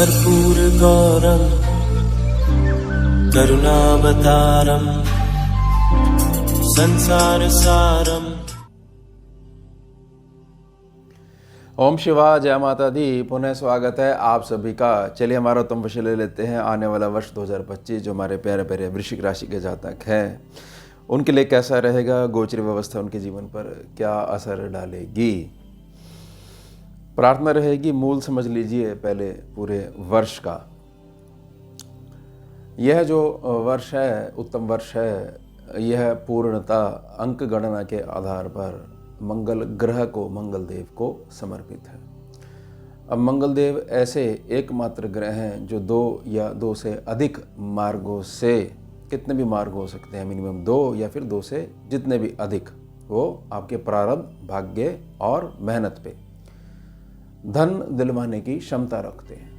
कर्पूरगौरं करुणावतारं संसारसारम्। ओम शिवा, जय माता दी। पुनः स्वागत है आप सभी का। चलिए हमारा उत्तम विषय ले लेते हैं। आने वाला वर्ष 2025 जो हमारे प्यारे प्यारे वृश्चिक राशि के जातक हैं उनके लिए कैसा रहेगा, गोचरी व्यवस्था उनके जीवन पर क्या असर डालेगी। प्रार्थना रहेगी, मूल समझ लीजिए पहले पूरे वर्ष का। यह जो वर्ष है, उत्तम वर्ष है, यह पूर्णतः अंक गणना के आधार पर मंगल ग्रह को, मंगल देव को समर्पित है। अब मंगल देव ऐसे एकमात्र ग्रह हैं जो दो या दो से अधिक मार्गों से, कितने भी मार्ग हो सकते हैं, मिनिमम दो या फिर दो से जितने भी अधिक, वो आपके प्रारब्ध, भाग्य और मेहनत पे धन दिलवाने की क्षमता रखते हैं।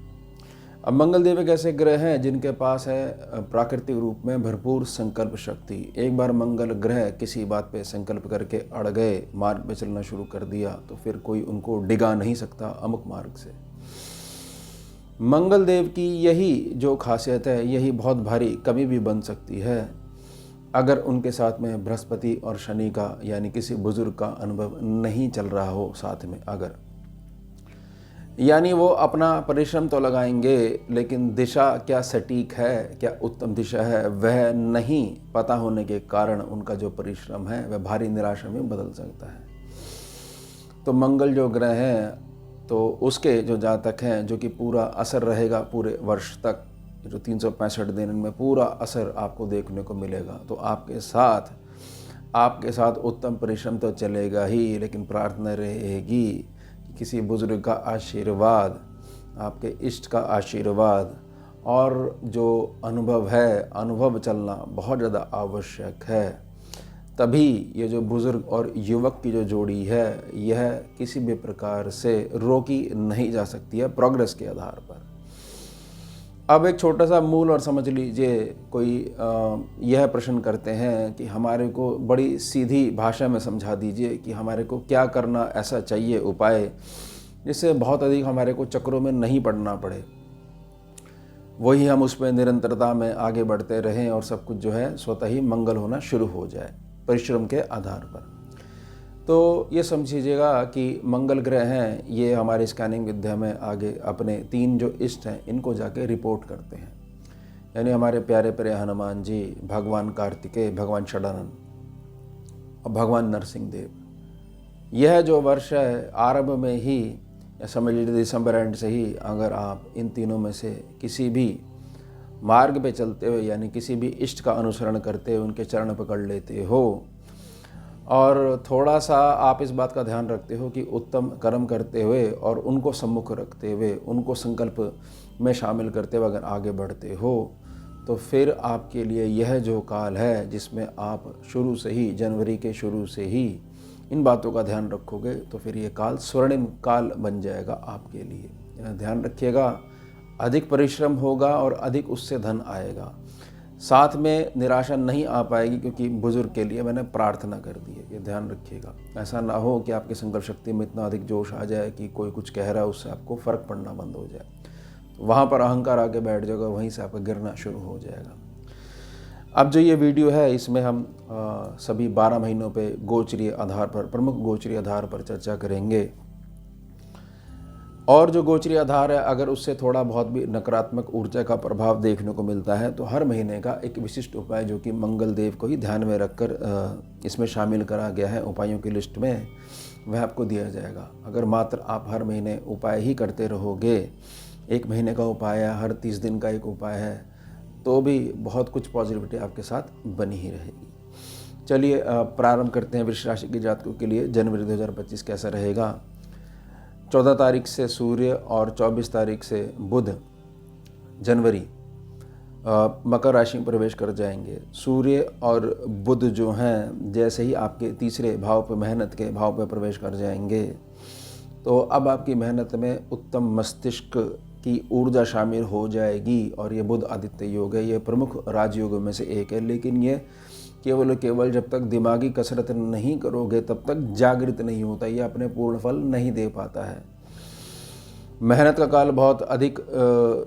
अब मंगल देव एक ऐसे ग्रह हैं जिनके पास है प्राकृतिक रूप में भरपूर संकल्प शक्ति। एक बार मंगल ग्रह किसी बात पे संकल्प करके अड़ गए, मार्ग पे चलना शुरू कर दिया, तो फिर कोई उनको डिगा नहीं सकता अमुक मार्ग से। मंगल देव की यही जो खासियत है, यही बहुत भारी कभी भी बन सकती है अगर उनके साथ में बृहस्पति और शनि का यानी किसी बुजुर्ग का अनुभव नहीं चल रहा हो साथ में। अगर यानी वो अपना परिश्रम तो लगाएंगे लेकिन दिशा क्या सटीक है, क्या उत्तम दिशा है, वह नहीं पता होने के कारण उनका जो परिश्रम है वह भारी निराशा में बदल सकता है। तो मंगल जो ग्रह हैं तो उसके जो जातक हैं, जो कि पूरा असर रहेगा पूरे वर्ष तक, जो 365 दिन में पूरा असर आपको देखने को मिलेगा। तो आपके साथ उत्तम परिश्रम तो चलेगा ही, लेकिन प्रार्थना रहेगी किसी बुजुर्ग का आशीर्वाद, आपके इष्ट का आशीर्वाद और जो अनुभव है, अनुभव चलना बहुत ज़्यादा आवश्यक है। तभी ये जो बुजुर्ग और युवक की जो जोड़ी है, यह किसी भी प्रकार से रोकी नहीं जा सकती है प्रोग्रेस के आधार पर। अब एक छोटा सा मूल और समझ लीजिए, कोई यह प्रश्न करते हैं कि हमारे को बड़ी सीधी भाषा में समझा दीजिए कि हमारे को क्या करना ऐसा चाहिए उपाय जिससे बहुत अधिक हमारे को चक्रों में नहीं पड़ना पड़े, वही हम उस पर निरंतरता में आगे बढ़ते रहें और सब कुछ जो है स्वतः ही मंगल होना शुरू हो जाए परिश्रम के आधार पर। तो ये समझिएगा कि मंगल ग्रह हैं, ये हमारी स्कैनिंग विद्या में आगे अपने 3 जो इष्ट हैं इनको जाके रिपोर्ट करते हैं। यानी हमारे प्यारे प्यारे हनुमान जी, भगवान कार्तिकेय, भगवान षडानंद और भगवान नरसिंह देव। यह जो वर्ष है आरंभ में ही, या समझ लीजिए दिसंबर एंड से ही, अगर आप इन तीनों में से किसी भी मार्ग पे चलते हुए यानी किसी भी इष्ट का अनुसरण करते हुए उनके चरण पकड़ लेते हो और थोड़ा सा आप इस बात का ध्यान रखते हो कि उत्तम कर्म करते हुए और उनको सम्मुख रखते हुए, उनको संकल्प में शामिल करते हुए अगर आगे बढ़ते हो, तो फिर आपके लिए यह जो काल है जिसमें आप शुरू से ही, जनवरी के शुरू से ही इन बातों का ध्यान रखोगे, तो फिर ये काल स्वर्णिम काल बन जाएगा आपके लिए। ध्यान रखिएगा, अधिक परिश्रम होगा और अधिक उससे धन आएगा। साथ में निराशा नहीं आ पाएगी क्योंकि बुजुर्ग के लिए मैंने प्रार्थना कर दी है, ये ध्यान रखिएगा। ऐसा ना हो कि आपकी संकल्प शक्ति में इतना अधिक जोश आ जाए कि कोई कुछ कह रहा है उससे आपको फ़र्क पड़ना बंद हो जाए, तो वहाँ पर अहंकार आके बैठ जाएगा, वहीं से आपका गिरना शुरू हो जाएगा। अब जो ये वीडियो है इसमें हम सभी 12 महीनों पे गोचरीय आधार पर, प्रमुख गोचरीय आधार पर चर्चा करेंगे। और जो गोचरीय आधार है, अगर उससे थोड़ा बहुत भी नकारात्मक ऊर्जा का प्रभाव देखने को मिलता है तो हर महीने का एक विशिष्ट उपाय जो कि मंगल देव को ही ध्यान में रखकर इसमें शामिल करा गया है उपायों की लिस्ट में, वह आपको दिया जाएगा। अगर मात्र आप हर महीने उपाय ही करते रहोगे, एक महीने का उपाय है, हर 30 दिन का एक उपाय है, तो भी बहुत कुछ पॉजिटिविटी आपके साथ बनी ही रहेगी। चलिए प्रारंभ करते हैं वृश्चिक राशि के जातकों के लिए जनवरी 2025 कैसा रहेगा। 14 तारीख से सूर्य और 24 तारीख से बुध जनवरी मकर राशि में प्रवेश कर जाएंगे। सूर्य और बुध जो हैं जैसे ही आपके तीसरे भाव पर, मेहनत के भाव पर प्रवेश कर जाएंगे, तो अब आपकी मेहनत में उत्तम मस्तिष्क की ऊर्जा शामिल हो जाएगी। और ये बुध आदित्य योग है, ये प्रमुख राजयोगों में से एक है, लेकिन ये केवल जब तक दिमागी कसरत नहीं करोगे तब तक जागृत नहीं होता, ये अपने पूर्ण फल नहीं दे पाता है। मेहनत का काल बहुत अधिक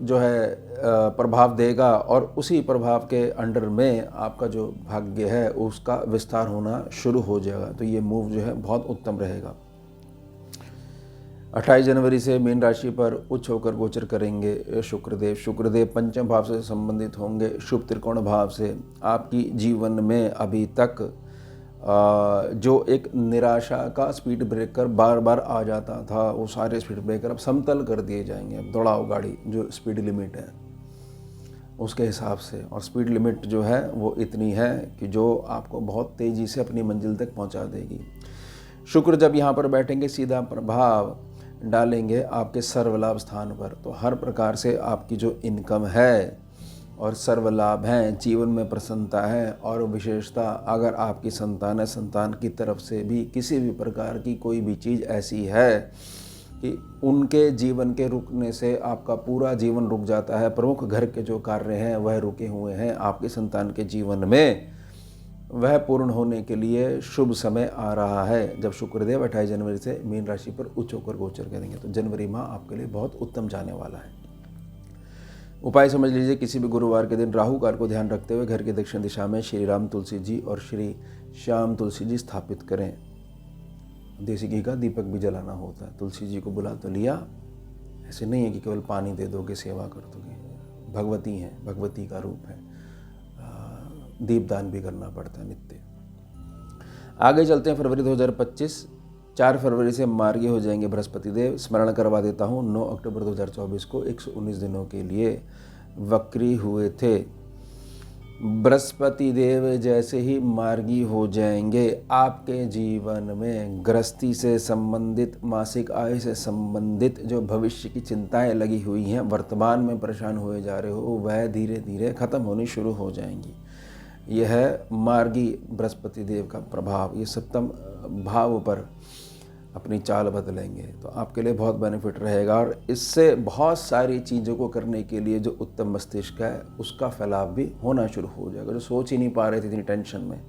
जो है प्रभाव देगा और उसी प्रभाव के अंडर में आपका जो भाग्य है उसका विस्तार होना शुरू हो जाएगा। तो ये मूव जो है बहुत उत्तम रहेगा। 28 जनवरी से मीन राशि पर उच्च होकर गोचर करेंगे शुक्रदेव। शुक्रदेव पंचम भाव से संबंधित होंगे, शुभ त्रिकोण भाव से। आपकी जीवन में अभी तक जो एक निराशा का स्पीड ब्रेकर बार बार आ जाता था, वो सारे स्पीड ब्रेकर अब समतल कर दिए जाएंगे। अब दौड़ाओ गाड़ी, जो स्पीड लिमिट है उसके हिसाब से, और स्पीड लिमिट जो है वो इतनी है कि जो आपको बहुत तेज़ी से अपनी मंजिल तक पहुंचा देगी। शुक्र जब यहाँ पर बैठेंगे सीधा प्रभाव डालेंगे आपके सर्वलाभ स्थान पर, तो हर प्रकार से आपकी जो इनकम है और सर्वलाभ हैं, जीवन में प्रसन्नता है और विशेषता, अगर आपकी संतान है, संतान की तरफ से भी किसी भी प्रकार की कोई भी चीज़ ऐसी है कि उनके जीवन के रुकने से आपका पूरा जीवन रुक जाता है, प्रमुख घर के जो कार्य हैं वह रुके हुए हैं, आपके संतान के जीवन में वह पूर्ण होने के लिए शुभ समय आ रहा है जब शुक्रदेव 28 जनवरी से मीन राशि पर उच्च होकर गोचर करेंगे। तो जनवरी माह आपके लिए बहुत उत्तम जाने वाला है। उपाय समझ लीजिए, किसी भी गुरुवार के दिन राहु काल को ध्यान रखते हुए घर की दक्षिण दिशा में श्री राम तुलसी जी और श्री श्याम तुलसी जी स्थापित करें। देसी घी का दीपक भी जलाना होता है। तुलसी जी को बुला तो लिया, ऐसे नहीं है कि केवल पानी दे दोगे, सेवा कर दोगे। भगवती हैं, भगवती का रूप है, दीपदान भी करना पड़ता है नित्य। आगे चलते हैं फरवरी 2025। 4 फरवरी से मार्गी हो जाएंगे बृहस्पति देव। स्मरण करवा देता हूँ, 9 अक्टूबर 2024 को 119 दिनों के लिए वक्री हुए थे। बृहस्पति देव जैसे ही मार्गी हो जाएंगे, आपके जीवन में गृहस्थी से संबंधित, मासिक आय से संबंधित जो भविष्य की चिंताएं लगी हुई हैं, वर्तमान में परेशान हुए जा रहे हो, वह धीरे धीरे खत्म होनी शुरू हो जाएंगी। यह है मार्गी बृहस्पति देव का प्रभाव। ये सप्तम भाव पर अपनी चाल बदलेंगे तो आपके लिए बहुत बेनिफिट रहेगा, और इससे बहुत सारी चीज़ों को करने के लिए जो उत्तम मस्तिष्क है उसका फैलाव भी होना शुरू हो जाएगा। जो सोच ही नहीं पा रहे थे इतनी टेंशन में,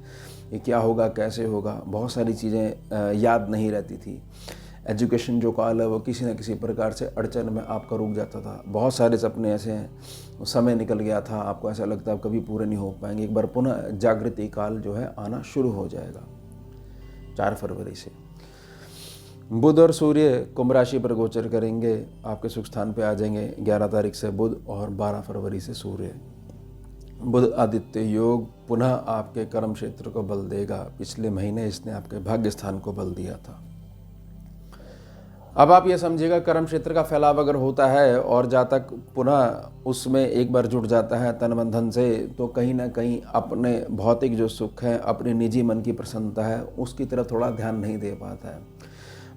ये क्या होगा, कैसे होगा, बहुत सारी चीज़ें याद नहीं रहती थी। एजुकेशन जो काल है वो किसी न किसी प्रकार से अड़चन में आपका रुक जाता था। बहुत सारे सपने ऐसे हैं, समय निकल गया था, आपको ऐसा लगता है कभी पूरे नहीं हो पाएंगे। एक बार पुनः जागृति काल जो है आना शुरू हो जाएगा 4 फरवरी से। बुध और सूर्य कुंभ राशि पर गोचर करेंगे, आपके सुख स्थान पे आ जाएंगे 11 तारीख से बुध और 12 फरवरी से सूर्य। बुध आदित्य योग पुनः आपके कर्म क्षेत्र को बल देगा। पिछले महीने इसने आपके भाग्य स्थान को बल दिया था। अब आप ये समझिएगा, कर्म क्षेत्र का फैलाव अगर होता है और जहाँ तक पुनः उसमें एक बार जुड़ जाता है तन मन धन से, तो कहीं ना कहीं अपने भौतिक जो सुख है, अपने निजी मन की प्रसन्नता है, उसकी तरफ थोड़ा ध्यान नहीं दे पाता है।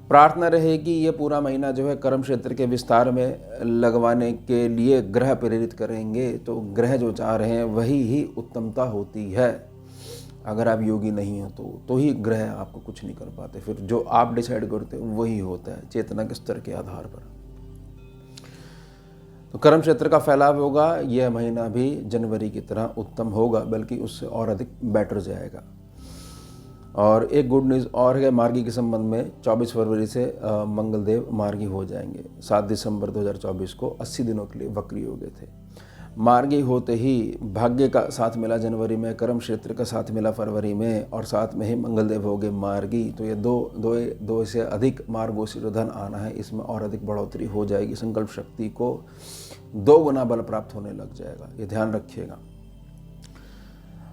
प्रार्थना रहेगी ये पूरा महीना जो है कर्म क्षेत्र के विस्तार में लगवाने के लिए ग्रह प्रेरित करेंगे। तो ग्रह जो चाह रहे हैं वही ही उत्तमता होती है। अगर आप योगी नहीं हो तो ही ग्रह आपको कुछ नहीं कर पाते। फिर जो आप डिसाइड करते हो वही होता है, चेतना के स्तर के आधार पर। तो कर्म क्षेत्र का फैलाव होगा, यह महीना भी जनवरी की तरह उत्तम होगा, बल्कि उससे और अधिक बेटर जाएगा। और एक गुड न्यूज़ और है मार्गी के संबंध में, 24 फरवरी से मंगल देव मार्गी हो जाएंगे। 7 दिसंबर 2024 को 80 दिनों के लिए वक्री हो गए थे। मार्गी होते ही भाग्य का साथ मिला जनवरी में, कर्म क्षेत्र का साथ मिला फरवरी में, और साथ में ही मंगल देव हो गए मार्गी। तो ये दो से अधिक मार्गों से जो धन आना है, इसमें और अधिक बढ़ोतरी हो जाएगी। संकल्प शक्ति को 2 गुना बल प्राप्त होने लग जाएगा, ये ध्यान रखिएगा।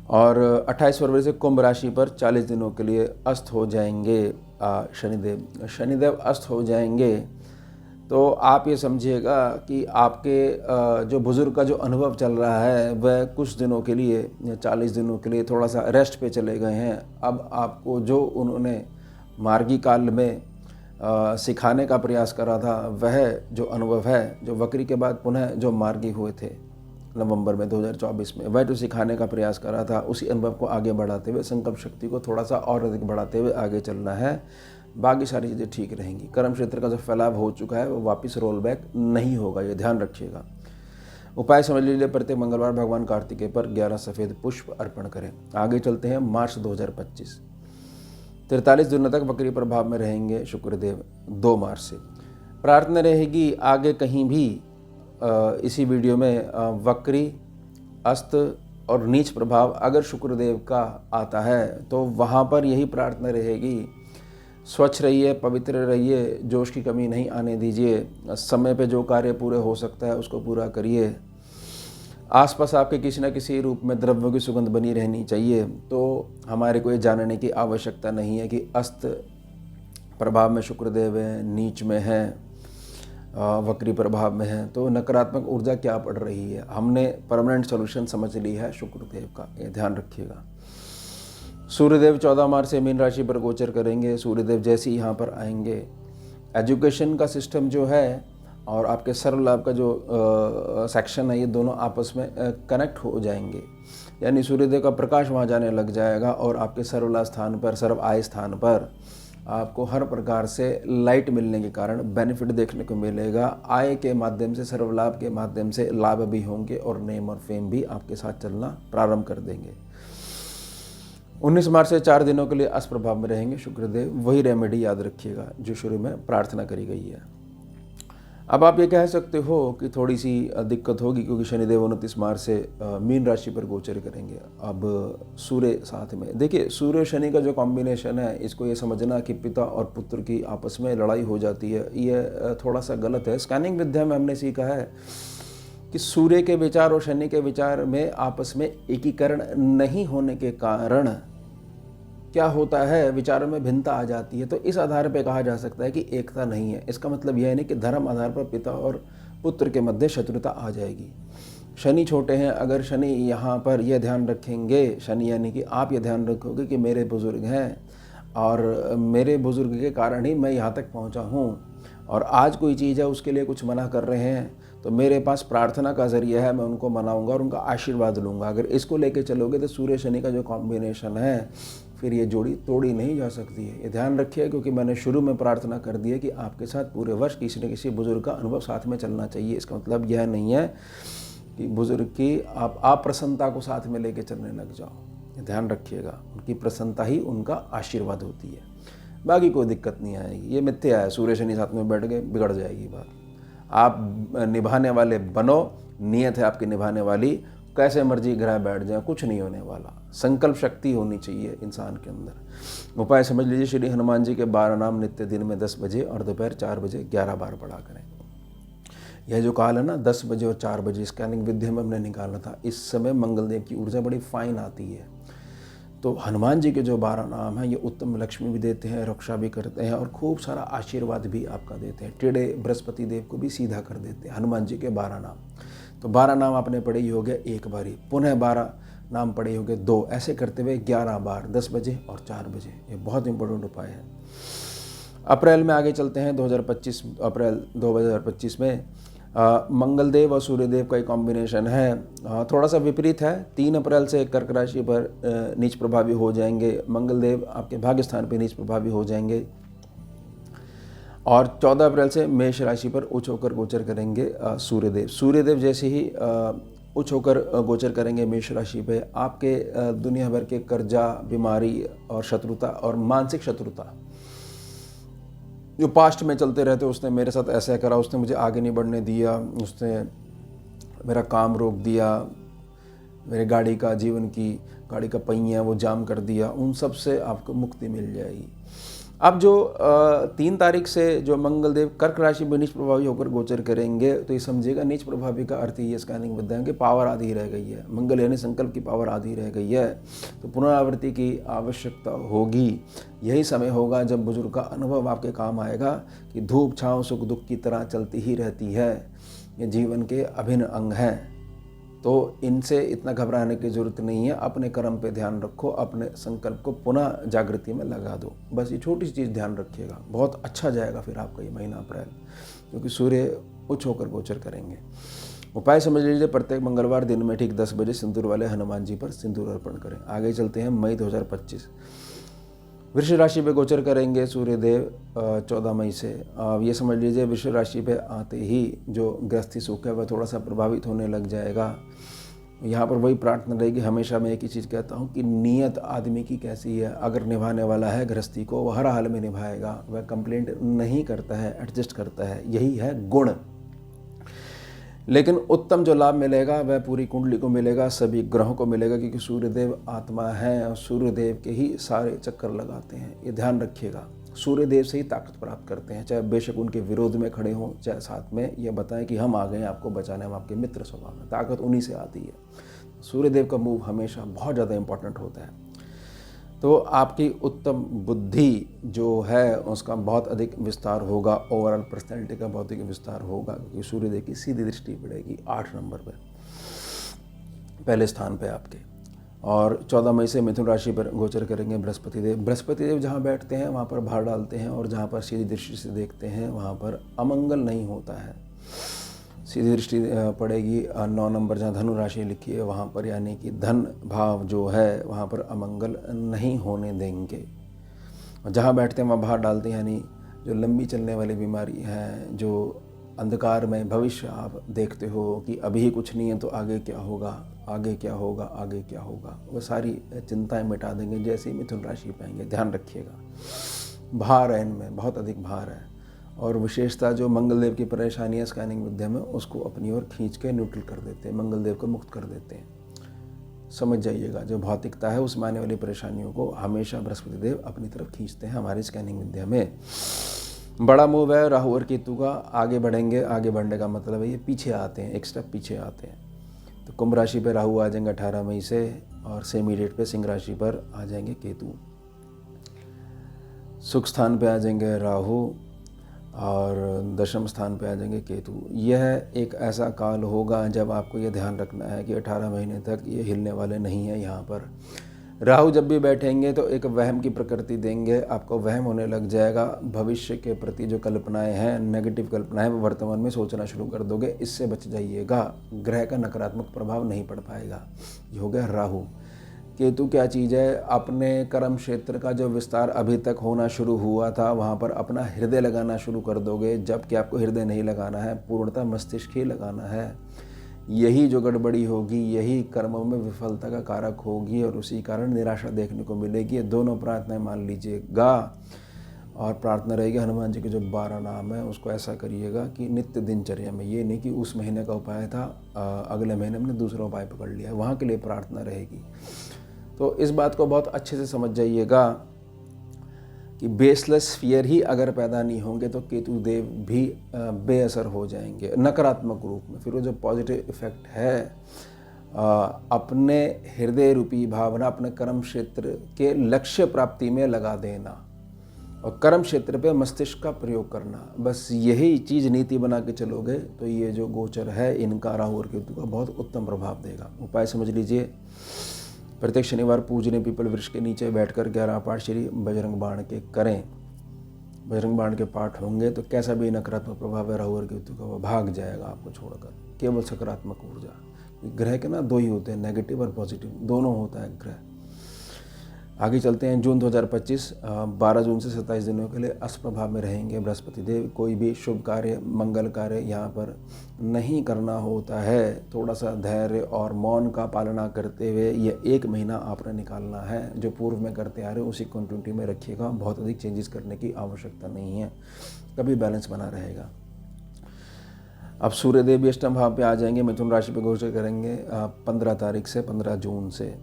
और 28 फरवरी से कुंभ राशि पर 40 दिनों के लिए अस्त हो जाएंगे शनिदेव। शनिदेव अस्त हो जाएंगे तो आप ये समझिएगा कि आपके जो बुजुर्ग का जो अनुभव चल रहा है वह कुछ दिनों के लिए, 40 दिनों के लिए थोड़ा सा रेस्ट पे चले गए हैं। अब आपको जो उन्होंने मार्गी काल में सिखाने का प्रयास करा था, वह जो अनुभव है, जो वक्री के बाद पुनः जो मार्गी हुए थे नवंबर में 2024 में, वह जो सिखाने का प्रयास करा था, उसी अनुभव को आगे बढ़ाते हुए, संकल्प शक्ति को थोड़ा सा और अधिक बढ़ाते हुए आगे चलना है। बाकी सारी चीज़ें ठीक रहेंगी। कर्म क्षेत्र का जो फैलाव हो चुका है वो वापस रोल बैक नहीं होगा, ये ध्यान रखिएगा। उपाय समझ लीजिए, प्रत्येक मंगलवार भगवान कार्तिकेय पर 11 सफ़ेद पुष्प अर्पण करें। आगे चलते हैं मार्च 2025। 43 दिनों तक वक्री प्रभाव में रहेंगे शुक्रदेव 2 मार्च से। प्रार्थना रहेगी आगे कहीं भी इसी वीडियो में वक्री, अस्त और नीच प्रभाव अगर शुक्रदेव का आता है तो वहाँ पर यही प्रार्थना रहेगी, स्वच्छ रहिए, पवित्र रहिए, जोश की कमी नहीं आने दीजिए, समय पे जो कार्य पूरे हो सकता है उसको पूरा करिए, आसपास आपके किसी न किसी रूप में द्रव्यों की सुगंध बनी रहनी चाहिए। तो हमारे को ये जानने की आवश्यकता नहीं है कि अस्त प्रभाव में शुक्रदेव है, नीच में है, वक्री प्रभाव में है, तो नकारात्मक ऊर्जा क्या पड़ रही है। हमने परमानेंट सॉल्यूशन समझ ली है शुक्रदेव का, ये ध्यान रखिएगा। सूर्यदेव 14 मार्च से मीन राशि पर गोचर करेंगे। सूर्यदेव जैसे ही यहाँ पर आएंगे, एजुकेशन का सिस्टम जो है और आपके सर्व लाभ का जो सेक्शन है, ये दोनों आपस में कनेक्ट हो जाएंगे, यानी सूर्यदेव का प्रकाश वहाँ जाने लग जाएगा और आपके सर्व लाभ स्थान पर, सर्व आय स्थान पर आपको हर प्रकार से लाइट मिलने के कारण बेनिफिट देखने को मिलेगा। आय के माध्यम से, सर्व लाभ के माध्यम से लाभ भी होंगे और नेम और फेम भी आपके साथ चलना प्रारंभ कर देंगे। 19 मार्च से 4 दिनों के लिए अस्त प्रभाव में रहेंगे शुक्रदेव। वही रेमेडी याद रखिएगा जो शुरू में प्रार्थना करी गई है। अब आप ये कह सकते हो कि थोड़ी सी दिक्कत होगी क्योंकि शनिदेव 29 मार्च से मीन राशि पर गोचर करेंगे। अब सूर्य साथ में, देखिए सूर्य शनि का जो कॉम्बिनेशन है, इसको ये समझना कि पिता और पुत्र की आपस में लड़ाई हो जाती है, ये थोड़ा सा गलत है। स्कैनिंग विद्या में हमने सीखा है कि सूर्य के विचार और शनि के विचार में आपस में एकीकरण नहीं होने के कारण क्या होता है, विचारों में भिन्नता आ जाती है। तो इस आधार पर कहा जा सकता है कि एकता नहीं है। इसका मतलब यह नहीं कि धर्म आधार पर पिता और पुत्र के मध्य शत्रुता आ जाएगी। शनि छोटे हैं, अगर शनि यहाँ पर यह ध्यान रखेंगे, शनि यानी कि आप ये ध्यान रखोगे कि मेरे बुजुर्ग हैं और मेरे बुजुर्ग के कारण ही मैं यहाँ तक पहुँचा हूँ, और आज कोई चीज़ है उसके लिए कुछ मना कर रहे हैं तो मेरे पास प्रार्थना का जरिया है, मैं उनको मनाऊंगा और उनका आशीर्वाद लूँगा। अगर इसको लेके चलोगे तो सूर्य शनि का जो कॉम्बिनेशन है, फिर ये जोड़ी तोड़ी नहीं जा सकती है। ये ध्यान रखिए, क्योंकि मैंने शुरू में प्रार्थना कर दी है कि आपके साथ पूरे वर्ष किसी न किसी बुजुर्ग का अनुभव साथ में चलना चाहिए। इसका मतलब यह नहीं है कि बुजुर्ग की आप अप्रसन्नता को साथ में लेके चलने लग जाओ। ये ध्यान रखिएगा, उनकी प्रसन्नता ही उनका आशीर्वाद होती है, बाकी कोई दिक्कत नहीं आएगी। ये मिथ्या है, सूर्य शनि साथ में बैठ गए बिगड़ जाएगी बात। आप निभाने वाले बनो, नियत है आपकी निभाने वाली, कैसे मर्जी ग्रह बैठ जाए कुछ नहीं होने वाला। संकल्प शक्ति होनी चाहिए इंसान के अंदर। उपाय समझ लीजिए, श्री हनुमान जी के 12 नाम नित्य दिन में 10 बजे और दोपहर 4 बजे 11 बार पढ़ा करें। यह जो काल है ना 10 बजे और 4 बजे, स्कैनिंग विद्या में हमने निकाला था, इस समय मंगलदेव की ऊर्जा बड़ी फाइन आती है। तो हनुमान जी के जो 12 नाम हैं, ये उत्तम लक्ष्मी भी देते हैं, रक्षा भी करते हैं और खूब सारा आशीर्वाद भी आपका देते हैं। टेढ़े बृहस्पति देव को भी सीधा कर देते हैं हनुमान जी के 12 नाम। तो 12 नाम आपने पढ़े ही हो गए एक बारी, पुनः 12 नाम पढ़े हो गए 2, ऐसे करते हुए 11 बार 10 बजे और 4 बजे। ये बहुत इंपॉर्टेंट उपाय है। अप्रैल में आगे चलते हैं। 2025 अप्रैल 2025 में मंगलदेव और सूर्यदेव का एक कॉम्बिनेशन है, थोड़ा सा विपरीत है। 3 अप्रैल से कर्क राशि पर नीच प्रभावी हो जाएंगे मंगलदेव, आपके भाग्य स्थान पर नीच प्रभावी हो जाएंगे, और 14 अप्रैल से मेष राशि पर उच्च होकर गोचर करेंगे सूर्यदेव। सूर्यदेव जैसे ही उच्च होकर गोचर करेंगे मेष राशि पे, आपके दुनिया भर के कर्जा, बीमारी और शत्रुता और मानसिक शत्रुता जो पास्ट में चलते रहते, उसने मेरे साथ ऐसा करा, उसने मुझे आगे नहीं बढ़ने दिया, उसने मेरा काम रोक दिया, मेरे गाड़ी का गाड़ी का पहिया वो जाम कर दिया, उन सब से आपको मुक्ति मिल जाएगी। अब जो 3 तारीख से जो मंगलदेव कर्क राशि में नीच प्रभावी होकर गोचर करेंगे, तो ये समझिएगा नीच प्रभावी का अर्थ ही है स्कैनिंग विद्या की पावर आधी रह गई है। मंगल यानी संकल्प की पावर आधी रह गई है, तो पुनरावृत्ति की आवश्यकता होगी। यही समय होगा जब बुजुर्ग का अनुभव आपके काम आएगा कि धूप छाँव सुख दुख की तरह चलती ही रहती है, ये जीवन के अभिन्न अंग हैं। तो इनसे इतना घबराने की ज़रूरत नहीं है। अपने कर्म पे ध्यान रखो, अपने संकल्प को पुनः जागृति में लगा दो, बस ये छोटी सी चीज़ ध्यान रखिएगा। बहुत अच्छा जाएगा फिर आपका ये महीना अप्रैल, क्योंकि सूर्य उच्च होकर गोचर करेंगे। उपाय समझ लीजिए, प्रत्येक मंगलवार दिन में ठीक 10 बजे सिंदूर वाले हनुमान जी पर सिंदूर अर्पण करें। आगे चलते हैं मई 2025। वृष राशि पे गोचर करेंगे सूर्यदेव 14 मई से। ये समझ लीजिए वृष राशि पे आते ही जो गृहस्थी सुख है वह थोड़ा सा प्रभावित होने लग जाएगा। यहाँ पर वही प्रार्थना रहेगी। हमेशा मैं एक ही चीज़ कहता हूँ कि नीयत आदमी की कैसी है, अगर निभाने वाला है गृहस्थी को, वह हर हाल में निभाएगा, वह कंप्लेंट नहीं करता है, एडजस्ट करता है, यही है गुण। लेकिन उत्तम जो लाभ मिलेगा वह पूरी कुंडली को मिलेगा, सभी ग्रहों को मिलेगा, क्योंकि सूर्यदेव आत्मा है और सूर्यदेव के ही सारे चक्कर लगाते हैं। ये ध्यान रखिएगा, सूर्यदेव से ही ताकत प्राप्त करते हैं, चाहे बेशक उनके विरोध में खड़े हों, चाहे साथ में ये बताएं कि हम आ गए आपको बचाने, हम आपके मित्र स्वभाव में, ताकत उन्हीं से आती है। सूर्यदेव का मूव हमेशा बहुत ज़्यादा इंपॉर्टेंट होता है। तो आपकी उत्तम बुद्धि जो है उसका बहुत अधिक विस्तार होगा, ओवरऑल पर्सनैलिटी का बहुत अधिक विस्तार होगा, क्योंकि सूर्यदेव की सीधी दृष्टि पड़ेगी 8 नंबर पे, पहले स्थान पे आपके। और 14 मई से मिथुन राशि पर गोचर करेंगे बृहस्पति देव। बृहस्पति देव जहाँ बैठते हैं वहाँ पर भार डालते हैं, और जहाँ पर सीधी दृष्टि से देखते हैं वहाँ पर अमंगल नहीं होता है। सीधी दृष्टि पड़ेगी 9 नंबर जहाँ धनु राशि लिखी है वहाँ पर, यानी कि धन भाव जो है वहाँ पर अमंगल नहीं होने देंगे। और जहाँ बैठते हैं वहाँ भार डालते हैं, यानी जो लंबी चलने वाली बीमारी है, जो अंधकार में भविष्य आप देखते हो कि अभी ही कुछ नहीं है तो आगे क्या होगा, आगे क्या होगा, आगे क्या होगा, वो सारी चिंताएं मिटा देंगे जैसे ही मिथुन राशि पाएंगे। ध्यान रखिएगा, भार है इनमें, बहुत अधिक भार है। और विशेषता जो मंगलदेव की परेशानी है स्कैनिंग विद्या में, उसको अपनी ओर खींच के न्यूट्रल कर देते हैं, मंगलदेव को मुक्त कर देते हैं। समझ जाइएगा, जो भौतिकता है उसमें आने वाली परेशानियों को हमेशा बृहस्पति देव अपनी तरफ खींचते हैं हमारी स्कैनिंग विद्या में। बड़ा मूव है राहु और केतु का, आगे बढ़ेंगे। आगे बढ़ने का मतलब है ये पीछे आते हैं, एक स्टेप पीछे आते हैं। तो कुंभ राशि पर राहु आ जाएंगे 18 मई से, और सेम डेट पे सिंह राशि पर आ जाएंगे केतु। सुख स्थान पे आ जाएंगे राहु और दशम स्थान पे आ जाएंगे केतु। यह एक ऐसा काल होगा जब आपको यह ध्यान रखना है कि 18 महीने तक ये हिलने वाले नहीं है। यहाँ पर राहु जब भी बैठेंगे तो एक वहम की प्रकृति देंगे, आपको वहम होने लग जाएगा। भविष्य के प्रति जो कल्पनाएं हैं, नेगेटिव कल्पनाएं, वो वर्तमान में सोचना शुरू कर दोगे, इससे बच जाइएगा। ग्रह का नकारात्मक प्रभाव नहीं पड़ पाएगा। ये हो गया राहु। केतु क्या चीज़ है, अपने कर्म क्षेत्र का जो विस्तार अभी तक होना शुरू हुआ था वहाँ पर अपना हृदय लगाना शुरू कर दोगे, जबकि आपको हृदय नहीं लगाना है, पूर्णतः मस्तिष्क ही लगाना है। यही जो गड़बड़ी होगी, यही कर्मों में विफलता का कारक होगी, और उसी कारण निराशा देखने को मिलेगी। ये दोनों प्रार्थनाएं मान लीजिएगा। और प्रार्थना रहेगी हनुमान जी के जो 12 नाम है उसको ऐसा करिएगा कि नित्य दिनचर्या में, ये नहीं कि उस महीने का उपाय था अगले महीने हमने दूसरा उपाय पकड़ लिया, वहाँ के लिए प्रार्थना रहेगी। तो इस बात को बहुत अच्छे से समझ जाइएगा कि बेसलेस फियर ही अगर पैदा नहीं होंगे तो केतु देव भी बेअसर हो जाएंगे नकारात्मक रूप में। फिर वो जो पॉजिटिव इफेक्ट है अपने हृदय रूपी भावना अपने कर्म क्षेत्र के लक्ष्य प्राप्ति में लगा देना और कर्म क्षेत्र पे मस्तिष्क का प्रयोग करना, बस यही चीज़ नीति बना के चलोगे तो ये जो गोचर है इनका राहु और केतु का बहुत उत्तम प्रभाव देगा। उपाय समझ लीजिए, प्रत्येक शनिवार पूजनीय पीपल वृक्ष के नीचे बैठकर 11 पाठ श्री बजरंग बाण के करें। बजरंग बाण के पाठ होंगे तो कैसा भी नकारात्मक प्रभाव है राहु और केतु का वो भाग जाएगा आपको छोड़कर, केवल सकारात्मक ऊर्जा। ग्रह के ना 2 ही होते हैं, नेगेटिव और पॉजिटिव, दोनों होता है ग्रह। आगे चलते हैं। जून 2025 12 जून से 27 दिनों के लिए अष्टप्रभाव में रहेंगे बृहस्पति देव। कोई भी शुभ कार्य, मंगल कार्य यहाँ पर नहीं करना होता है। थोड़ा सा धैर्य और मौन का पालना करते हुए ये 1 महीना आपने निकालना है। जो पूर्व में करते आ रहे हो उसी कंटिन्यूटी में रखिएगा, बहुत अधिक चेंजेस करने की आवश्यकता नहीं है, कभी बैलेंस बना रहेगा। अब सूर्यदेव भी अष्टम भाव पे आ जाएंगे, मिथुन राशि पे गोचर करेंगे 15 तारीख से 15 जून से।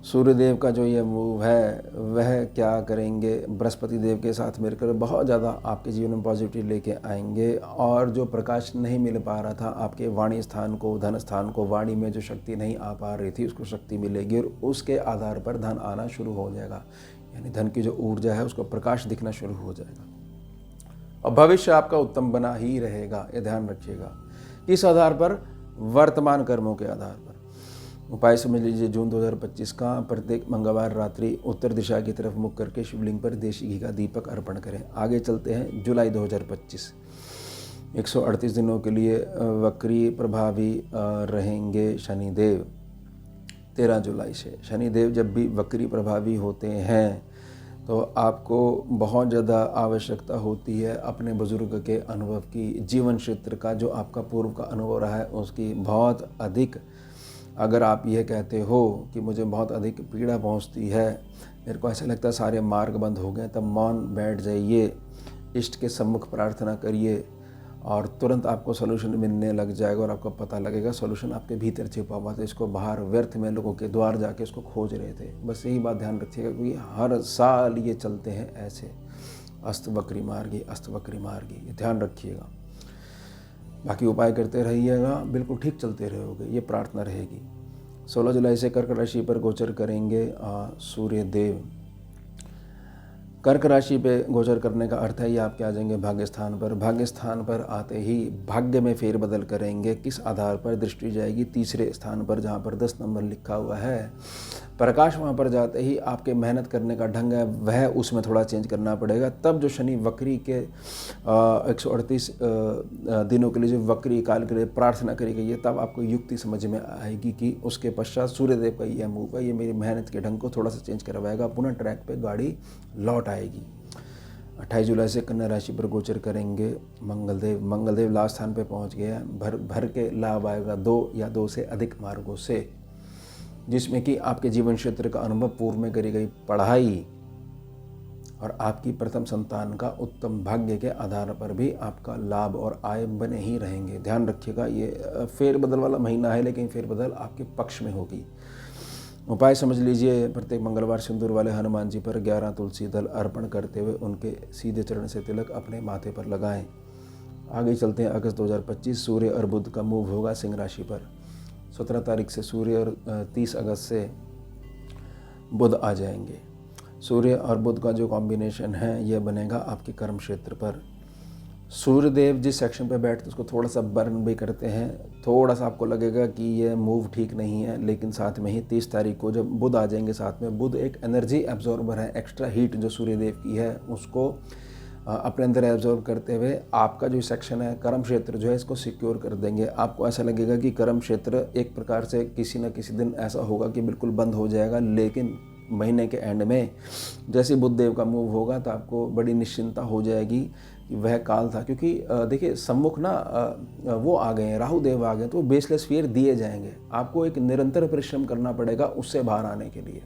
सूर्यदेव का जो ये मूव है वह क्या करेंगे, बृहस्पति देव के साथ मिलकर बहुत ज़्यादा आपके जीवन में पॉजिटिविटी लेके आएंगे। और जो प्रकाश नहीं मिल पा रहा था आपके वाणी स्थान को, धन स्थान को, वाणी में जो शक्ति नहीं आ पा रही थी उसको शक्ति मिलेगी और उसके आधार पर धन आना शुरू हो जाएगा। यानी धन की जो ऊर्जा है उसको प्रकाश दिखना शुरू हो जाएगा और भविष्य आपका उत्तम बना ही रहेगा। ये ध्यान रखिएगा। इस आधार पर, वर्तमान कर्मों के आधार पर उपाय समझ लीजिए। जून 2025 का प्रत्येक मंगलवार रात्रि उत्तर दिशा की तरफ मुख करके शिवलिंग पर देशी घी का दीपक अर्पण करें। आगे चलते हैं। जुलाई 2025 138 दिनों के लिए वक्री प्रभावी रहेंगे शनिदेव। 13 जुलाई से शनिदेव जब भी वक्री प्रभावी होते हैं तो आपको बहुत ज़्यादा आवश्यकता होती है अपने बुजुर्ग के अनुभव की, जीवन क्षेत्र का जो आपका पूर्व का अनुभव रहा है उसकी बहुत अधिक अगर आप ये कहते हो कि मुझे बहुत अधिक पीड़ा पहुंचती है, मेरे को ऐसा लगता है सारे मार्ग बंद हो गए, तब मौन बैठ जाइए, इष्ट के सम्मुख प्रार्थना करिए और तुरंत आपको सोल्यूशन मिलने लग जाएगा और आपको पता लगेगा सोल्यूशन आपके भीतर छिपा हुआ था। इसको बाहर व्यर्थ में लोगों के द्वार जाके इसको खोज रहे थे। बस यही बात ध्यान रखिएगा, क्योंकि हर साल ये चलते हैं ऐसे, अस्त वक्री मार्गी, अस्त वक्री मार्गी, ये ध्यान रखिएगा। बाकी उपाय करते रहिएगा, बिल्कुल ठीक चलते रहोगे, ये प्रार्थना रहेगी। 16 जुलाई से कर्क राशि पर गोचर करेंगे सूर्य देव। कर्क राशि पे गोचर करने का अर्थ है ये आपके आ जाएंगे भाग्य स्थान पर। भाग्य स्थान पर आते ही भाग्य में फेरबदल करेंगे। किस आधार पर? दृष्टि जाएगी तीसरे स्थान पर, जहाँ पर 10 नंबर लिखा हुआ है। प्रकाश वहाँ पर जाते ही आपके मेहनत करने का ढंग है वह उसमें थोड़ा चेंज करना पड़ेगा। तब जो शनि वक्री के 138 दिनों के लिए जो वक्री काल के लिए प्रार्थना करी गई है, तब आपको युक्ति समझ में आएगी कि उसके पश्चात सूर्यदेव का यह मूव है, ये मेरी मेहनत के ढंग को थोड़ा सा चेंज करवाएगा, पुनः ट्रैक पे गाड़ी लौट आएगी। 28 जुलाई से कन्या राशि पर गोचर करेंगे मंगलदेव। मंगलदेव लाभ स्थान पे पहुंच गया। भर के लाभ आएगा 2 या 2 से अधिक मार्गों से, जिसमें कि आपके जीवन क्षेत्र का अनुभव, पूर्व में करी गई पढ़ाई और आपकी प्रथम संतान का उत्तम भाग्य के आधार पर भी आपका लाभ और आय बने ही रहेंगे। ध्यान रखिएगा, ये फेरबदल वाला महीना है, लेकिन फेरबदल आपके पक्ष में होगी। उपाय समझ लीजिए, प्रत्येक मंगलवार सिंदूर वाले हनुमान जी पर 11 तुलसी दल अर्पण करते हुए उनके सीधे चरण से तिलक अपने माथे पर लगाएं। आगे चलते हैं। अगस्त 2025 सूर्य और बुध का मूव होगा सिंह राशि पर। 17 तारीख से सूर्य और 30 अगस्त से बुध आ जाएंगे। सूर्य और बुध का जो कॉम्बिनेशन है यह बनेगा आपके कर्म क्षेत्र पर। सूर्यदेव जिस सेक्शन पे बैठते उसको थोड़ा सा बर्न भी करते हैं, थोड़ा सा आपको लगेगा कि ये मूव ठीक नहीं है, लेकिन साथ में ही 30 तारीख को जब बुध आ जाएंगे साथ में, बुध एक एनर्जी एब्जॉर्बर है। एक्स्ट्रा हीट जो सूर्यदेव की है उसको अपने अंदर एब्जॉर्ब करते हुए आपका जो सेक्शन है कर्म क्षेत्र जो है इसको सिक्योर कर देंगे। आपको ऐसा लगेगा कि कर्म क्षेत्र एक प्रकार से किसी न किसी दिन ऐसा होगा कि बिल्कुल बंद हो जाएगा, लेकिन महीने के एंड में जैसे बुध देव का मूव होगा तो आपको बड़ी निश्चिंता हो जाएगी कि वह काल था। क्योंकि देखिए सम्मुख ना वो आ गए हैं, राहु देव आ गए, तो बेसलेस फियर दिए जाएंगे। आपको एक निरंतर परिश्रम करना पड़ेगा उससे बाहर आने के लिए,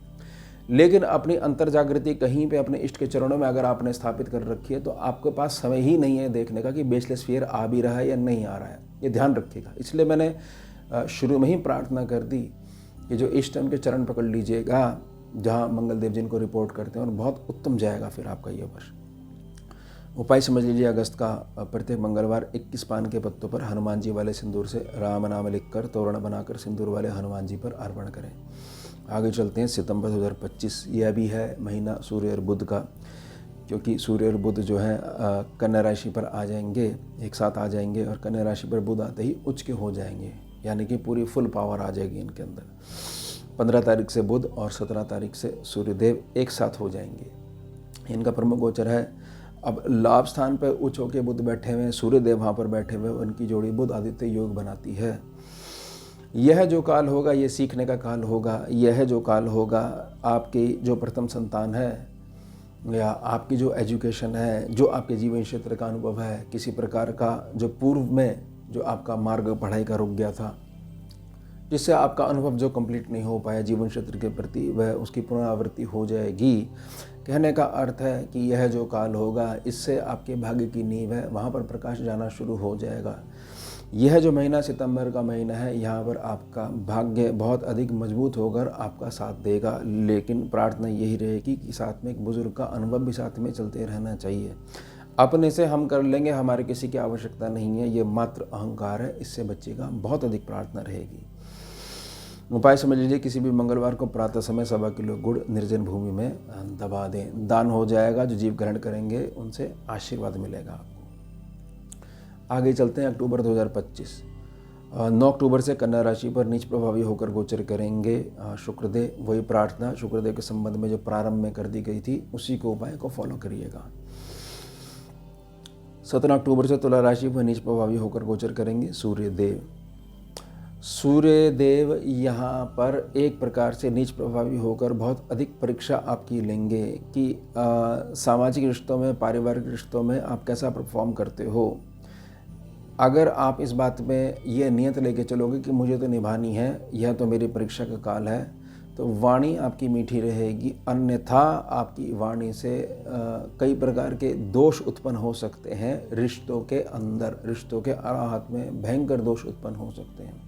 लेकिन अपनी अंतर जागृति कहीं पे अपने इष्ट के चरणों में अगर आपने स्थापित कर रखी है तो आपके पास समय ही नहीं है देखने का कि बेसलेस फियर आ भी रहा है या नहीं आ रहा है। ये ध्यान रखिएगा। इसलिए मैंने शुरू में ही प्रार्थना कर दी कि जो इष्ट उनके चरण पकड़ लीजिएगा, जहाँ मंगलदेव जिनको रिपोर्ट करते हैं, और बहुत उत्तम जाएगा फिर आपका ये वर्ष। उपाय समझ लीजिए, अगस्त का प्रत्येक मंगलवार 21 पान के पत्तों पर हनुमान जी वाले सिंदूर से राम नाम लिखकर तोरण बनाकर सिंदूर वाले हनुमान जी पर अर्पण करें। आगे चलते हैं। सितंबर 2025 यह भी है महीना सूर्य और बुध का, क्योंकि सूर्य और बुध जो है कन्या राशि पर आ जाएंगे, एक साथ आ जाएंगे, और कन्या राशि पर बुध आते ही उच्च के हो जाएंगे, यानी कि पूरी फुल पावर आ जाएगी इनके अंदर। 15 तारीख से बुध और 17 तारीख से सूर्यदेव एक साथ हो जाएंगे। इनका प्रमुख गोचर है। अब लाभ स्थान पर उच्च होकर बुध बैठे हुए हैं, सूर्यदेव वहाँ पर बैठे हुए, उनकी जोड़ी बुध आदित्य योग बनाती है। यह जो काल होगा ये सीखने का काल होगा। यह जो काल होगा आपकी जो प्रथम संतान है या आपकी जो एजुकेशन है, जो आपके जीवन क्षेत्र का अनुभव है, किसी प्रकार का जो पूर्व में जो आपका मार्ग पढ़ाई का रुक गया था, जिससे आपका अनुभव जो कंप्लीट नहीं हो पाया जीवन क्षेत्र के प्रति, वह उसकी पुनरावृत्ति हो जाएगी। कहने का अर्थ है कि यह जो काल होगा इससे आपके भाग्य की नींव है वहाँ पर प्रकाश जाना शुरू हो जाएगा। यह जो महीना सितंबर का महीना है, यहाँ पर आपका भाग्य बहुत अधिक मजबूत होकर आपका साथ देगा, लेकिन प्रार्थना यही रहेगी कि साथ में एक बुजुर्ग का अनुभव भी साथ में चलते रहना चाहिए। अपने से हम कर लेंगे, हमारे किसी की आवश्यकता नहीं है, ये मात्र अहंकार है, इससे बचेगा। बहुत अधिक प्रार्थना रहेगी। उपाय समझ लीजिए, किसी भी मंगलवार को प्रातः समय 1.25 किलो गुड़ निर्जन भूमि में दबा दें, दान हो जाएगा। जो जीव ग्रहण करेंगे उनसे आशीर्वाद मिलेगा आपको। आगे चलते हैं। अक्टूबर 2025 9 अक्टूबर से कन्या राशि पर नीच प्रभावी होकर गोचर करेंगे शुक्रदेव। वही प्रार्थना शुक्रदेव के संबंध में जो प्रारंभ में कर दी गई थी उसी को उपाय को फॉलो करिएगा। 17 अक्टूबर से तुला राशि पर नीच प्रभावी होकर गोचर करेंगे सूर्यदेव। सूर्यदेव यहाँ पर एक प्रकार से नीच प्रभावी होकर बहुत अधिक परीक्षा आपकी लेंगे कि सामाजिक रिश्तों में, पारिवारिक रिश्तों में आप कैसा परफॉर्म करते हो। अगर आप इस बात में ये नियत लेके चलोगे कि मुझे तो निभानी है, यह तो मेरी परीक्षा का काल है, तो वाणी आपकी मीठी रहेगी। अन्यथा आपकी वाणी से कई प्रकार के दोष उत्पन्न हो सकते हैं। रिश्तों के अंदर, रिश्तों के आहत में भयंकर दोष उत्पन्न हो सकते हैं।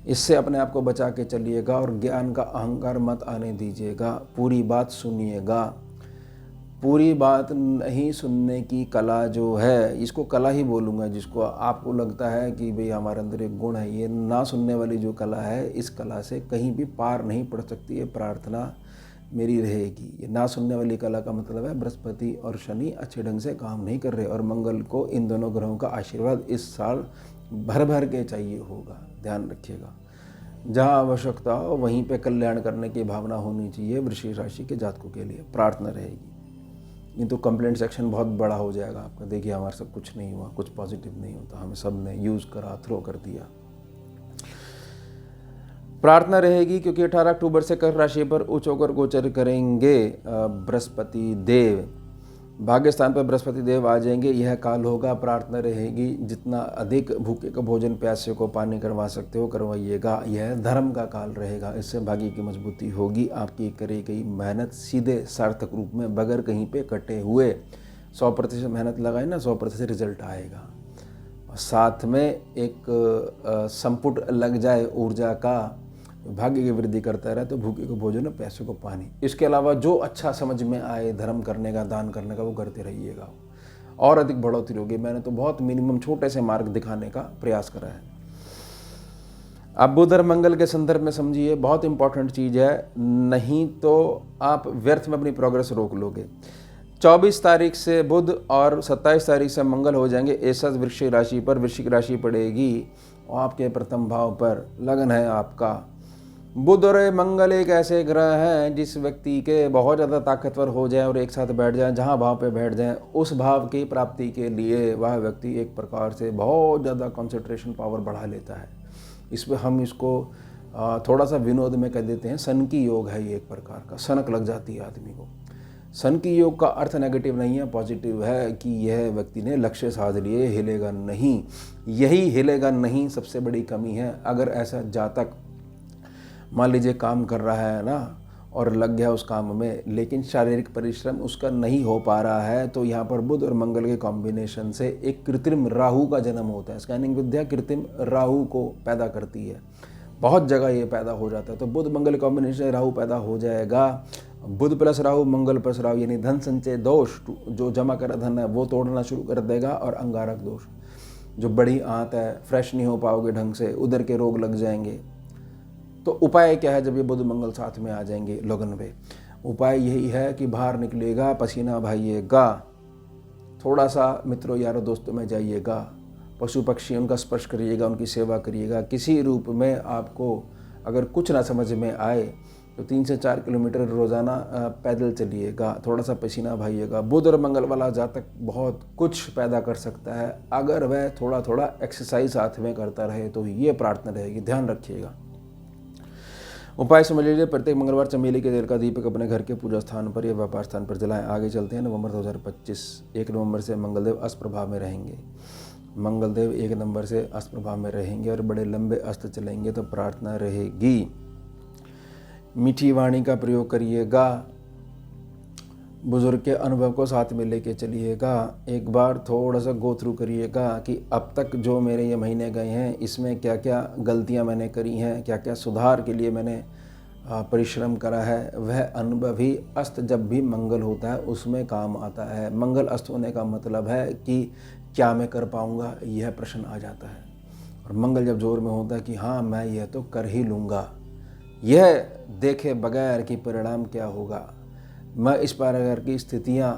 इससे अपने आप को बचा के चलिएगा और ज्ञान का अहंकार मत आने दीजिएगा। पूरी बात सुनिएगा। पूरी बात नहीं सुनने की कला जो है, इसको कला ही बोलूँगा, जिसको आपको लगता है कि भाई हमारे अंदर एक गुण है, ये ना सुनने वाली जो कला है, इस कला से कहीं भी पार नहीं पड़ सकती है। प्रार्थना मेरी रहेगी। ये ना सुनने वाली कला का मतलब है बृहस्पति और शनि अच्छे ढंग से काम नहीं कर रहे, और मंगल को इन दोनों ग्रहों का आशीर्वाद इस साल भर भर के चाहिए होगा। ध्यान रखिएगा। जहाँ आवश्यकता हो वहीं पे कल्याण करने की भावना होनी चाहिए वृश्चिक राशि के जातकों के लिए। प्रार्थना रहेगी। ये तो कंप्लेंट सेक्शन बहुत बड़ा हो जाएगा आपका। देखिए हमारे सब कुछ नहीं हुआ, कुछ पॉजिटिव नहीं होता, हमें सब ने यूज़ करा, थ्रो कर दिया। प्रार्थना रहेगी क्योंकि 18 अक्टूबर से कर्क राशि पर उच्च होकर गोचर करेंगे बृहस्पति देव। भाग्य स्थान पर बृहस्पति देव आ जाएंगे। यह काल होगा, प्रार्थना रहेगी, जितना अधिक भूखे का भोजन, प्यासे को पानी करवा सकते हो करवाइएगा। यह धर्म का काल रहेगा। इससे भाग्य की मजबूती होगी। आपकी करी गई मेहनत सीधे सार्थक रूप में, बगैर कहीं पे कटे हुए 100% मेहनत लगाए ना, 100% रिजल्ट आएगा। और साथ में एक संपुट लग जाए ऊर्जा का, भाग्य की वृद्धि करता रहे, तो भूखे को भोजन और प्यासे को पानी। इसके अलावा जो अच्छा समझ में आए धर्म करने का, दान करने का, वो करते रहिएगा और अधिक बढ़ोतरी होगी। मैंने तो बहुत मिनिमम छोटे से मार्ग दिखाने का प्रयास करा है। अब बुध और मंगल के संदर्भ में समझिए, बहुत इंपॉर्टेंट चीज़ है, नहीं तो आप व्यर्थ में अपनी प्रोग्रेस रोक लोगे। 24 तारीख से बुध और 27 तारीख से मंगल हो जाएंगे ऐसा वृश्चिक राशि पर। वृश्चिक राशि पड़ेगी और आपके प्रथम भाव पर लगन है आपका। बुध और मंगल एक ऐसे ग्रह हैं जिस व्यक्ति के बहुत ज़्यादा ताकतवर हो जाए और एक साथ बैठ जाए, जहाँ भाव पे बैठ जाए, उस भाव की प्राप्ति के लिए वह व्यक्ति एक प्रकार से बहुत ज़्यादा कंसंट्रेशन पावर बढ़ा लेता है। इसमें हम इसको थोड़ा सा विनोद में कह देते हैं, सन की योग है ये एक प्रकार का। सनक लग जाती है आदमी को। सन की योग का अर्थ नेगेटिव नहीं है, पॉजिटिव है कि यह व्यक्ति ने लक्ष्य साध लिए, हिलेगा नहीं। यही हिलेगा नहीं सबसे बड़ी कमी है। अगर ऐसा जातक मान लीजिए काम कर रहा है ना और लग गया उस काम में, लेकिन शारीरिक परिश्रम उसका नहीं हो पा रहा है, तो यहाँ पर बुध और मंगल के कॉम्बिनेशन से एक कृत्रिम राहु का जन्म होता है। स्कैनिंग विद्या कृत्रिम राहु को पैदा करती है। बहुत जगह ये पैदा हो जाता है। तो बुध मंगल कॉम्बिनेशन से राहु पैदा हो जाएगा। बुध प्लस राहु, मंगल प्लस राहु, यानी धन संचय दोष, जो जमा करा धन है वो तोड़ना शुरू कर देगा। और अंगारक दोष, जो बड़ी आंत है, फ्रेश नहीं हो पाओगे ढंग से, उधर के रोग लग जाएंगे। तो उपाय क्या है जब ये बुध मंगल साथ में आ जाएंगे लगन पे? उपाय यही है कि बाहर निकलिएगा, पसीना बहाइएगा, थोड़ा सा मित्रों यारों दोस्तों में जाइएगा, पशु पक्षी उनका स्पर्श करिएगा, उनकी सेवा करिएगा। किसी रूप में आपको अगर कुछ ना समझ में आए तो 3 से 4 किलोमीटर रोज़ाना पैदल चलिएगा, थोड़ा सा पसीना बहाइएगा। बुध और मंगल वाला जातक बहुत कुछ पैदा कर सकता है अगर वह थोड़ा थोड़ा एक्सरसाइज साथ में करता रहे। तो ये प्रार्थना रहेगी, ध्यान रखिएगा। उपाय समझ लीजिए, प्रत्येक मंगलवार चमेली के तेल का दीपक अपने घर के पूजा स्थान पर या व्यापार स्थान पर जलाएं। आगे चलते हैं नवंबर 2025। 1 नवंबर से मंगलदेव अस्त प्रभाव में रहेंगे। मंगलदेव 1 नवंबर से अस्त प्रभाव में रहेंगे और बड़े लंबे अस्त चलेंगे। तो प्रार्थना रहेगी, मीठी वाणी का प्रयोग करिएगा, बुजुर्ग के अनुभव को साथ में लेके चलिएगा। एक बार थोड़ा सा गो थ्रू करिएगा कि अब तक जो मेरे ये महीने गए हैं इसमें क्या क्या गलतियां मैंने करी हैं, क्या क्या सुधार के लिए मैंने परिश्रम करा है। वह अनुभव ही अस्त जब भी मंगल होता है उसमें काम आता है। मंगल अस्त होने का मतलब है कि क्या मैं कर पाऊँगा, यह प्रश्न आ जाता है। और मंगल जब जोर में होता है कि हाँ मैं यह तो कर ही लूँगा, यह देखे बगैर कि परिणाम क्या होगा, मैं इस प्रकार की स्थितियाँ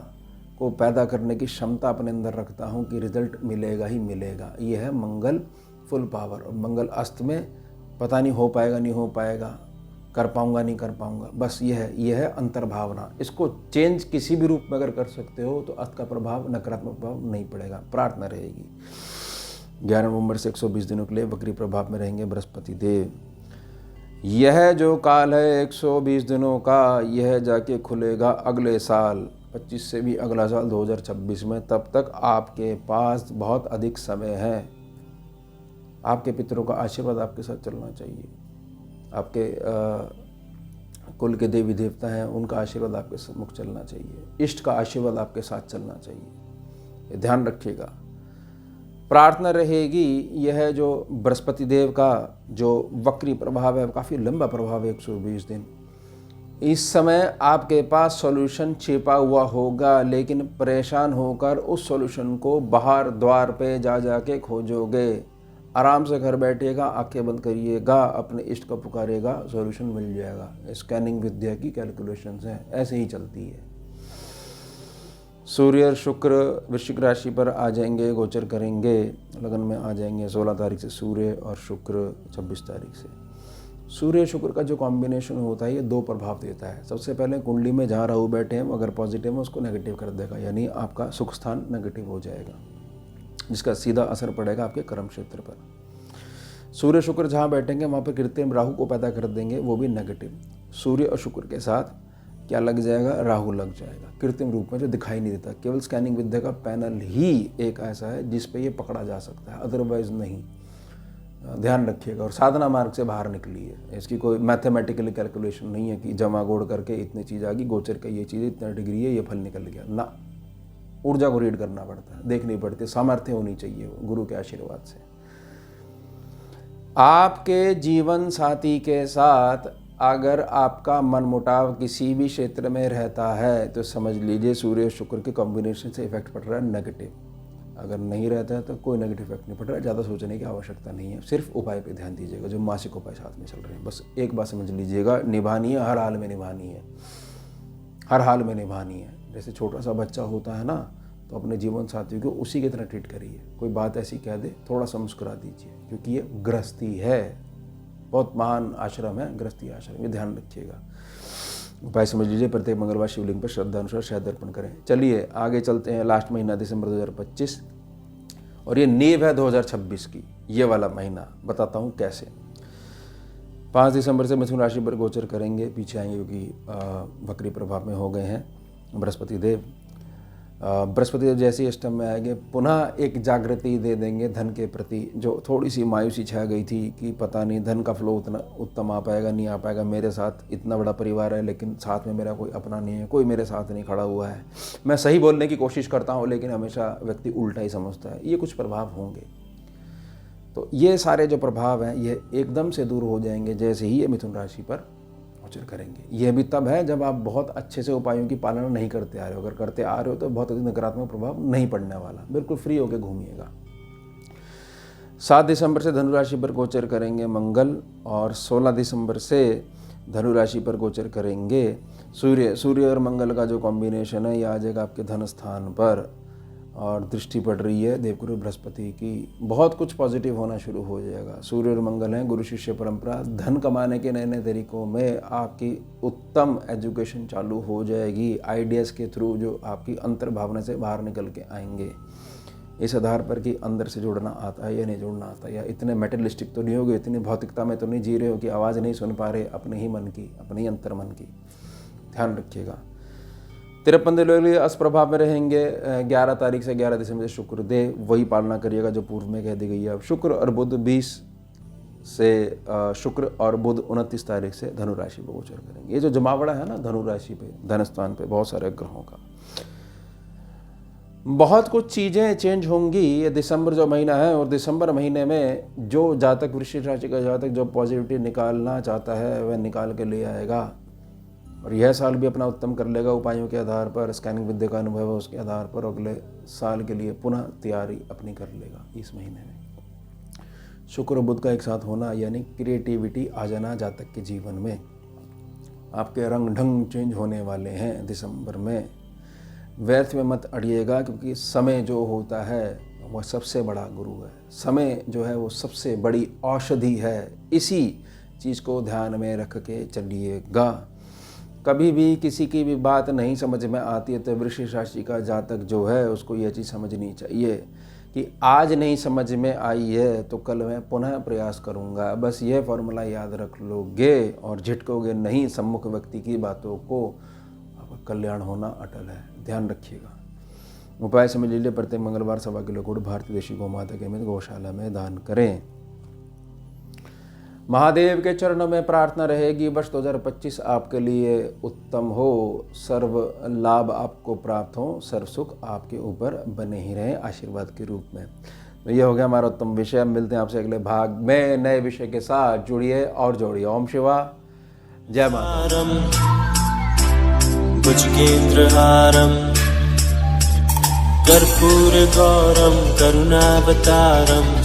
को पैदा करने की क्षमता अपने अंदर रखता हूँ कि रिजल्ट मिलेगा ही मिलेगा। यह है मंगल फुल पावर। और मंगल अस्त में पता नहीं हो पाएगा नहीं हो पाएगा, कर पाऊँगा नहीं कर पाऊँगा, बस यह है अंतर्भावना। इसको चेंज किसी भी रूप में अगर कर सकते हो तो अस्त का प्रभाव, नकारात्मक प्रभाव नहीं पड़ेगा। प्रार्थना रहेगी। 11 नवंबर से 120 दिनों के लिए वक्री प्रभाव में रहेंगे बृहस्पति देव। यह जो काल है 120 दिनों का, यह जाके खुलेगा अगले साल 25 से भी अगला साल 2026 में। तब तक आपके पास बहुत अधिक समय है। आपके पितरों का आशीर्वाद आपके साथ चलना चाहिए। आपके कुल के देवी देवता हैं, उनका आशीर्वाद आपके सम्मुख चलना चाहिए। इष्ट का आशीर्वाद आपके साथ चलना चाहिए, ये ध्यान रखिएगा। प्रार्थना रहेगी, यह जो बृहस्पति देव का जो वक्री प्रभाव है, काफ़ी लंबा प्रभाव है, 120 दिन। इस समय आपके पास सॉल्यूशन छिपा हुआ होगा, लेकिन परेशान होकर उस सॉल्यूशन को बाहर द्वार पे जा के खोजोगे। आराम से घर बैठिएगा, आंखें बंद करिएगा, अपने इष्ट को पुकारिएगा, सॉल्यूशन मिल जाएगा। स्कैनिंग विद्या की कैलकुलेशंस हैं, ऐसे ही चलती है। सूर्य और शुक्र वृश्चिक राशि पर आ जाएंगे, गोचर करेंगे, लगन में आ जाएंगे 16 तारीख से सूर्य और शुक्र 26 तारीख से। सूर्य शुक्र का जो कॉम्बिनेशन होता है, ये 2 प्रभाव देता है। सबसे पहले कुंडली में जहाँ राहु बैठे हैं, अगर पॉजिटिव है उसको नेगेटिव कर देगा, यानी आपका सुख स्थान नेगेटिव हो जाएगा, जिसका सीधा असर पड़ेगा आपके कर्म क्षेत्र पर। सूर्य शुक्र जहाँ बैठेंगे वहाँ पर कृत्रिम राहु को पैदा कर देंगे, वो भी नेगेटिव। सूर्य और शुक्र के साथ क्या लग जाएगा? राहु लग जाएगा, कृत्रिम रूप में, जो दिखाई नहीं देता। केवल स्कैनिंग विद्या का पैनल ही एक ऐसा है जिस पे ये पकड़ा जा सकता है, अदरवाइज नहीं। ध्यान रखिएगा। और साधना मार्ग से बाहर निकलिए। इसकी कोई मैथमेटिकली कैलकुलेशन नहीं है कि जमा गोड़ करके इतनी चीज़ आ गई, गोचर का ये चीज़ इतना डिग्री है, ये फल निकल गया ना। ऊर्जा को रीड करना पड़ता है, देखनी पड़ती है, सामर्थ्य होनी चाहिए गुरु के आशीर्वाद से। आपके जीवन साथी के साथ अगर आपका मनमुटाव किसी भी क्षेत्र में रहता है तो समझ लीजिए सूर्य शुक्र के कॉम्बिनेशन से इफेक्ट पड़ रहा है नेगेटिव। अगर नहीं रहता है तो कोई नेगेटिव इफेक्ट नहीं पड़ रहा है, ज़्यादा सोचने की आवश्यकता नहीं है। सिर्फ उपाय पे ध्यान दीजिएगा, जो मासिक उपाय साथ में चल रहे हैं। बस एक बात समझ लीजिएगा, निभानी है, हर हाल में निभानी है, हर हाल में निभानी है। जैसे छोटा सा बच्चा होता है ना, तो अपने जीवन साथी को उसी की तरह ट्रीट करिए। कोई बात ऐसी कह दे, थोड़ा सा मुस्कुरा दीजिए, क्योंकि ये गृहस्थी है, बहुत महान आश्रम है गृहस्थी आश्रम, ये ध्यान रखिएगा। उपाय समझ लीजिए, प्रत्येक मंगलवार शिवलिंग पर श्रद्धा अनुसार शहद अर्पण करें। चलिए आगे चलते हैं। लास्ट महीना दिसंबर 2025 और ये नींव है 2026 की। ये वाला महीना बताता हूँ कैसे। 5 दिसंबर से मिथुन राशि पर गोचर करेंगे, पीछे आएंगे क्योंकि वक्री प्रभाव में हो गए हैं बृहस्पति देव। बृहस्पति देव जैसे अष्टम में आएंगे, पुनः एक जागृति दे देंगे धन के प्रति। जो थोड़ी सी मायूसी छा गई थी कि पता नहीं धन का फ्लो उतना उत्तम आ पाएगा नहीं आ पाएगा, मेरे साथ इतना बड़ा परिवार है लेकिन साथ में मेरा कोई अपना नहीं है, कोई मेरे साथ नहीं खड़ा हुआ है, मैं सही बोलने की कोशिश करता हूँ लेकिन हमेशा व्यक्ति उल्टा ही समझता है, ये कुछ प्रभाव होंगे। तो ये सारे जो प्रभाव हैं ये एकदम से दूर हो जाएंगे जैसे ही ये मिथुन राशि पर गोचर करेंगे। यह भी तब है जब आप बहुत अच्छे से उपायों की पालना नहीं करते आ रहे हो। अगर करते आ रहे हो तो बहुत अधिक नकारात्मक प्रभाव नहीं पड़ने वाला, बिल्कुल फ्री होकर घूमिएगा। 7 दिसंबर से धनु राशि पर गोचर करेंगे मंगल और 16 दिसंबर से धनु राशि पर गोचर करेंगे सूर्य और मंगल का जो कॉम्बिनेशन है ये आ जाएगा आपके धन स्थान पर और दृष्टि पड़ रही है देवगुरु बृहस्पति की। बहुत कुछ पॉजिटिव होना शुरू हो जाएगा। सूर्य और मंगल हैं गुरु शिष्य परंपरा। धन कमाने के नए नए तरीकों में आपकी उत्तम एजुकेशन चालू हो जाएगी, आइडियाज़ के थ्रू जो आपकी अंतर भावना से बाहर निकल के आएंगे। इस आधार पर कि अंदर से जुड़ना आता है या नहीं जुड़ना आता है, या इतने मेटेरियलिस्टिक तो नहीं हो गए, इतनी भौतिकता में तो नहीं जी रहे हो कि आवाज़ नहीं सुन पा रहे अपने ही मन की, अपने ही अंतर मन की। ध्यान रखिएगा। 53 दिन के लिए अस्प्रभाव में रहेंगे 11 तारीख से 11 दिसंबर से शुक्रदेव, वही पालना करिएगा जो पूर्व में कह दी गई है। अब शुक्र और बुध 20 से शुक्र और बुध 29 तारीख से धनु राशि पर गोचर करेंगे। ये जो जमावड़ा है ना धनु राशि पे, धन स्थान पे बहुत सारे ग्रहों का, बहुत कुछ चीज़ें चेंज होंगी। ये दिसंबर जो महीना है, और दिसंबर महीने में जो जातक, वृश्चिक राशि का जातक जो पॉजिटिविटी निकालना चाहता है वह निकाल के ले आएगा। और यह साल भी अपना उत्तम कर लेगा उपायों के आधार पर, स्कैनिंग विद्या का अनुभव है उसके आधार पर अगले साल के लिए पुनः तैयारी अपनी कर लेगा। इस महीने में शुक्र और बुध का एक साथ होना यानी क्रिएटिविटी आ जाना जातक के जीवन में। आपके रंग ढंग चेंज होने वाले हैं दिसंबर में। व्यर्थ में मत अड़िएगा, क्योंकि समय जो होता है वह सबसे बड़ा गुरु है। समय जो है वो सबसे बड़ी औषधि है। इसी चीज़ को ध्यान में रख के चलिएगा। कभी भी किसी की भी बात नहीं समझ में आती है तो वृश्चिक राशि का जातक जो है उसको यह चीज़ समझनी चाहिए कि आज नहीं समझ में आई है तो कल मैं पुनः प्रयास करूंगा। बस यह फॉर्मूला याद रख लोगे और झिटकोगे नहीं सम्मुख व्यक्ति की बातों को, आपका कल्याण होना अटल है। ध्यान रखिएगा। उपाय समझ लीजिए, प्रत्येक मंगलवार 1.25 किलो गुड़ भारतीय देशी गौ माता के में गौशाला में दान करें। महादेव के चरणों में प्रार्थना रहेगी वर्ष 2025 आपके लिए उत्तम हो, सर्व लाभ आपको प्राप्त हो, सर्व सुख आपके ऊपर बने ही रहे आशीर्वाद के रूप में। तो ये हो गया हमारा उत्तम विषय। मिलते हैं आपसे अगले भाग में नए विषय के साथ। जुड़िए और जोड़िए। ओम शिवा, जय माता। भुजगेन्द्रहारं कर्पूरगौरं करुणावतारं